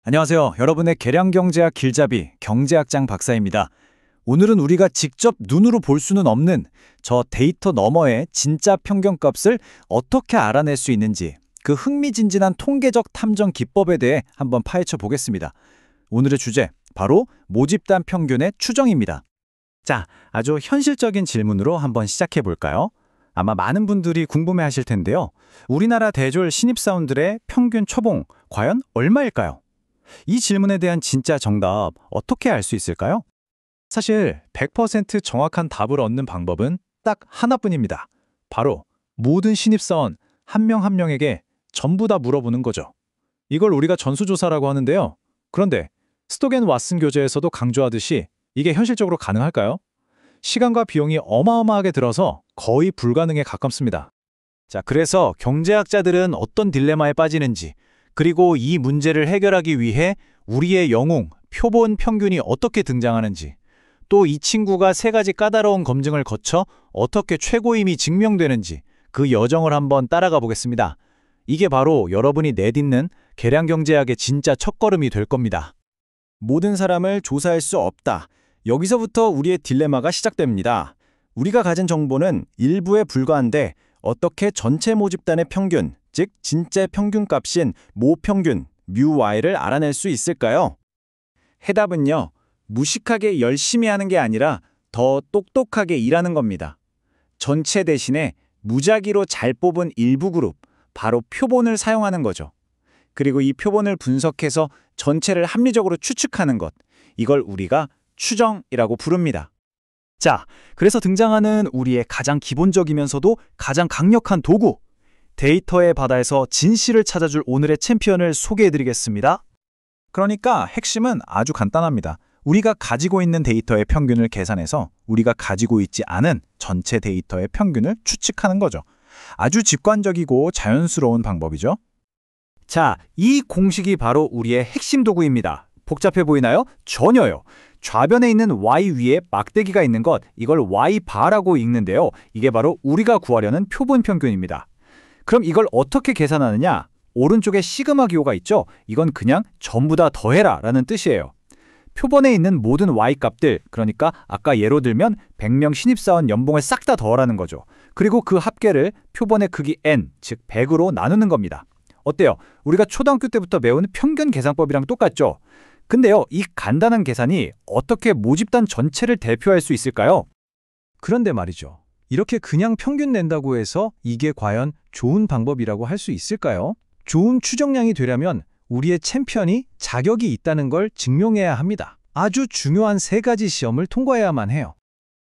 안녕하세요. 여러분의 계량경제학 길잡이 경제학장 박사입니다. 오늘은 우리가 직접 눈으로 볼 수는 없는 저 데이터 너머의 진짜 평균값을 어떻게 알아낼 수 있는지 그 흥미진진한 통계적 탐정 기법에 대해 한번 파헤쳐 보겠습니다. 오늘의 주제, 바로 모집단 평균의 추정입니다. 자, 아주 현실적인 질문으로 한번 시작해 볼까요? 아마 많은 분들이 궁금해하실 텐데요. 우리나라 대졸 신입사원들의 평균 초봉 과연 얼마일까요? 이 질문에 대한 진짜 정답 어떻게 알 수 있을까요? 사실 100% 정확한 답을 얻는 방법은 딱 하나뿐입니다. 바로 모든 신입사원 한 명 한 명에게 전부 다 물어보는 거죠. 이걸 우리가 전수조사라고 하는데요. 그런데 스톡앤 왓슨 교재에서도 강조하듯이 이게 현실적으로 가능할까요? 시간과 비용이 어마어마하게 들어서 거의 불가능에 가깝습니다. 자, 그래서 경제학자들은 어떤 딜레마에 빠지는지, 그리고 이 문제를 해결하기 위해 우리의 영웅, 표본 평균이 어떻게 등장하는지, 또 이 친구가 세 가지 까다로운 검증을 거쳐 어떻게 최고임이 증명되는지 그 여정을 한번 따라가 보겠습니다. 이게 바로 여러분이 내딛는 계량경제학의 진짜 첫걸음이 될 겁니다. 모든 사람을 조사할 수 없다. 여기서부터 우리의 딜레마가 시작됩니다. 우리가 가진 정보는 일부에 불과한데 어떻게 전체 모집단의 평균, 즉 진짜 평균값인 모평균, μy를 알아낼 수 있을까요? 해답은요, 무식하게 열심히 하는 게 아니라 더 똑똑하게 일하는 겁니다. 전체 대신에 무작위로 잘 뽑은 일부 그룹, 바로 표본을 사용하는 거죠. 그리고 이 표본을 분석해서 전체를 합리적으로 추측하는 것, 이걸 우리가 추정이라고 부릅니다. 자, 그래서 등장하는 우리의 가장 기본적이면서도 가장 강력한 도구, 데이터의 바다에서 진실을 찾아줄 오늘의 챔피언을 소개해드리겠습니다. 그러니까 핵심은 아주 간단합니다. 우리가 가지고 있는 데이터의 평균을 계산해서 우리가 가지고 있지 않은 전체 데이터의 평균을 추측하는 거죠. 아주 직관적이고 자연스러운 방법이죠. 자, 이 공식이 바로 우리의 핵심 도구입니다. 복잡해 보이나요? 전혀요. 좌변에 있는 y 위에 막대기가 있는 것, 이걸 y바라고 읽는데요. 이게 바로 우리가 구하려는 표본 평균입니다. 그럼 이걸 어떻게 계산하느냐? 오른쪽에 시그마 기호가 있죠? 이건 그냥 전부 다 더해라 라는 뜻이에요. 표본에 있는 모든 y값들, 그러니까 아까 예로 들면 100명 신입사원 연봉을 싹 다 더하라는 거죠. 그리고 그 합계를 표본의 크기 n, 즉 100으로 나누는 겁니다. 어때요? 우리가 초등학교 때부터 배운 평균 계산법이랑 똑같죠? 근데요, 이 간단한 계산이 어떻게 모집단 전체를 대표할 수 있을까요? 그런데 말이죠. 이렇게 그냥 평균 낸다고 해서 이게 과연 좋은 방법이라고 할 수 있을까요? 좋은 추정량이 되려면 우리의 챔피언이 자격이 있다는 걸 증명해야 합니다. 아주 중요한 세 가지 시험을 통과해야만 해요.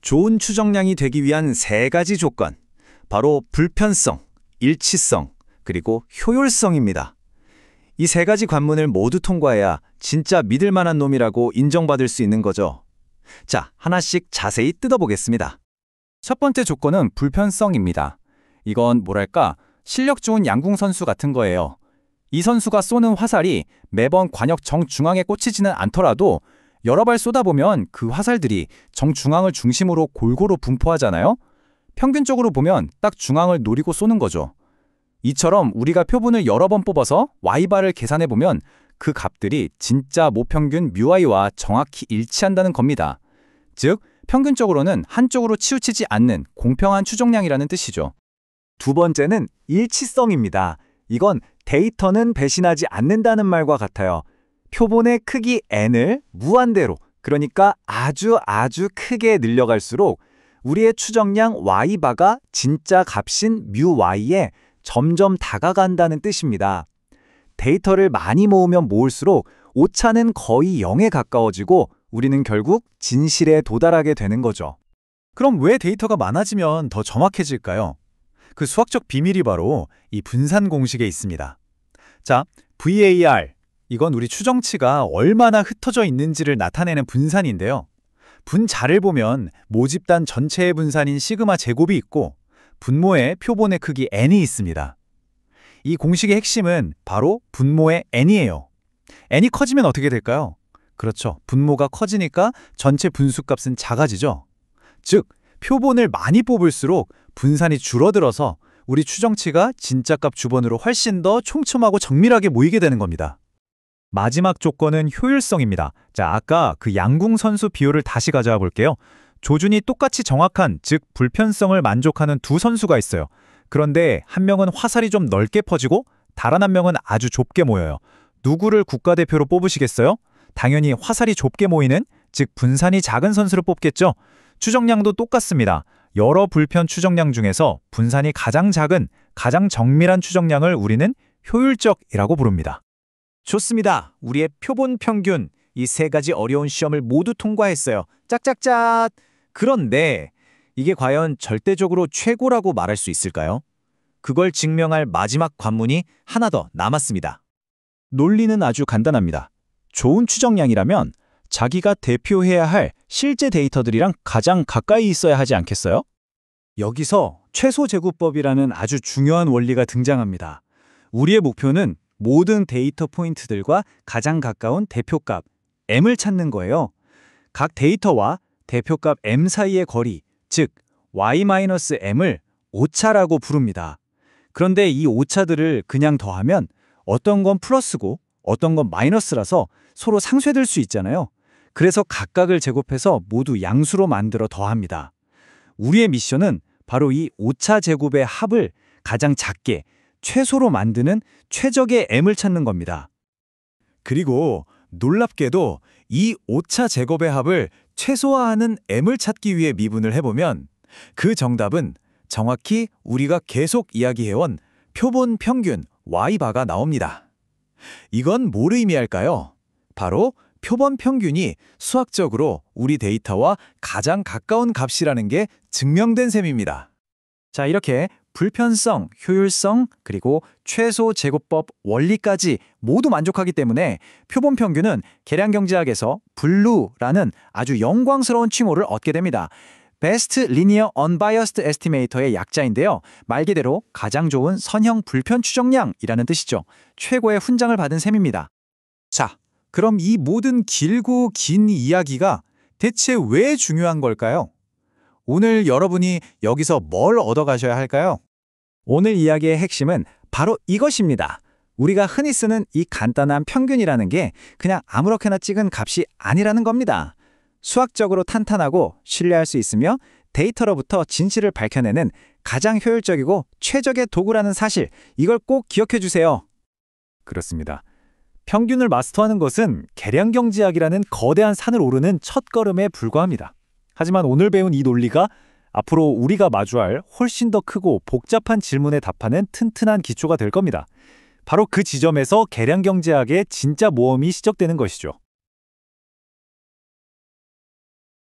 좋은 추정량이 되기 위한 세 가지 조건, 바로 불편성, 일치성, 그리고 효율성입니다. 이 세 가지 관문을 모두 통과해야 진짜 믿을 만한 놈이라고 인정받을 수 있는 거죠. 자, 하나씩 자세히 뜯어보겠습니다. 첫 번째 조건은 불편성입니다. 이건 뭐랄까, 실력 좋은 양궁 선수 같은 거예요. 이 선수가 쏘는 화살이 매번 관역 정중앙에 꽂히지는 않더라도 여러 발 쏘다보면 그 화살들이 정중앙을 중심으로 골고루 분포하잖아요? 평균적으로 보면 딱 중앙을 노리고 쏘는 거죠. 이처럼 우리가 표본을 여러 번 뽑아서 y바를 계산해보면 그 값들이 진짜 모평균 μy와 정확히 일치한다는 겁니다. 즉, 평균적으로는 한쪽으로 치우치지 않는 공평한 추정량이라는 뜻이죠. 두 번째는 일치성입니다. 이건 데이터는 배신하지 않는다는 말과 같아요. 표본의 크기 n을 무한대로, 그러니까 아주 크게 늘려갈수록 우리의 추정량 y바가 진짜 값인 μy에 점점 다가간다는 뜻입니다. 데이터를 많이 모으면 모을수록 오차는 거의 0에 가까워지고 우리는 결국 진실에 도달하게 되는 거죠. 그럼 왜 데이터가 많아지면 더 정확해질까요? 그 수학적 비밀이 바로 이 분산 공식에 있습니다. 자, VAR, 이건 우리 추정치가 얼마나 흩어져 있는지를 나타내는 분산인데요. 분자를 보면 모집단 전체의 분산인 시그마 제곱이 있고 분모에 표본의 크기 n이 있습니다. 이 공식의 핵심은 바로 분모의 n이에요. n이 커지면 어떻게 될까요? 그렇죠. 분모가 커지니까 전체 분수값은 작아지죠. 즉, 표본을 많이 뽑을수록 분산이 줄어들어서 우리 추정치가 진짜 값 주변으로 훨씬 더 촘촘하고 정밀하게 모이게 되는 겁니다. 마지막 조건은 효율성입니다. 자, 아까 그 양궁 선수 비율을 다시 가져와 볼게요. 조준이 똑같이 정확한, 즉 불편성을 만족하는 두 선수가 있어요. 그런데 한 명은 화살이 좀 넓게 퍼지고 다른 한 명은 아주 좁게 모여요. 누구를 국가대표로 뽑으시겠어요? 당연히 화살이 좁게 모이는, 즉 분산이 작은 선수를 뽑겠죠. 추정량도 똑같습니다. 여러 불편 추정량 중에서 분산이 가장 작은, 가장 정밀한 추정량을 우리는 효율적이라고 부릅니다. 좋습니다. 우리의 표본 평균, 이 세 가지 어려운 시험을 모두 통과했어요. 짝짝짝! 그런데 이게 과연 절대적으로 최고라고 말할 수 있을까요? 그걸 증명할 마지막 관문이 하나 더 남았습니다. 논리는 아주 간단합니다. 좋은 추정량이라면 자기가 대표해야 할 실제 데이터들이랑 가장 가까이 있어야 하지 않겠어요? 여기서 최소제곱법이라는 아주 중요한 원리가 등장합니다. 우리의 목표는 모든 데이터 포인트들과 가장 가까운 대표값 m을 찾는 거예요. 각 데이터와 대표값 m 사이의 거리, 즉 y-m을 오차라고 부릅니다. 그런데 이 오차들을 그냥 더하면 어떤 건 플러스고 어떤 건 마이너스라서 서로 상쇄될 수 있잖아요. 그래서 각각을 제곱해서 모두 양수로 만들어 더합니다. 우리의 미션은 바로 이 오차 제곱의 합을 가장 작게, 최소로 만드는 최적의 m을 찾는 겁니다. 그리고 놀랍게도 이 오차 제곱의 합을 최소화하는 m을 찾기 위해 미분을 해보면 그 정답은 정확히 우리가 계속 이야기해온 표본 평균 y바가 나옵니다. 이건 뭘 의미할까요? 바로 표본 평균이 수학적으로 우리 데이터와 가장 가까운 값이라는 게 증명된 셈입니다. 자, 이렇게 불편성, 효율성, 그리고 최소 제곱법 원리까지 모두 만족하기 때문에 표본 평균은 계량경제학에서 블루라는 아주 영광스러운 칭호를 얻게 됩니다. Best Linear Unbiased Estimator의 약자인데요. 말 그대로 가장 좋은 선형 불편 추정량이라는 뜻이죠. 최고의 훈장을 받은 셈입니다. 자, 그럼 이 모든 길고 긴 이야기가 대체 왜 중요한 걸까요? 오늘 여러분이 여기서 뭘 얻어가셔야 할까요? 오늘 이야기의 핵심은 바로 이것입니다. 우리가 흔히 쓰는 이 간단한 평균이라는 게 그냥 아무렇게나 찍은 값이 아니라는 겁니다. 수학적으로 탄탄하고 신뢰할 수 있으며 데이터로부터 진실을 밝혀내는 가장 효율적이고 최적의 도구라는 사실, 이걸 꼭 기억해 주세요. 그렇습니다. 평균을 마스터하는 것은 계량경제학이라는 거대한 산을 오르는 첫걸음에 불과합니다. 하지만 오늘 배운 이 논리가 앞으로 우리가 마주할 훨씬 더 크고 복잡한 질문에 답하는 튼튼한 기초가 될 겁니다. 바로 그 지점에서 계량경제학의 진짜 모험이 시작되는 것이죠.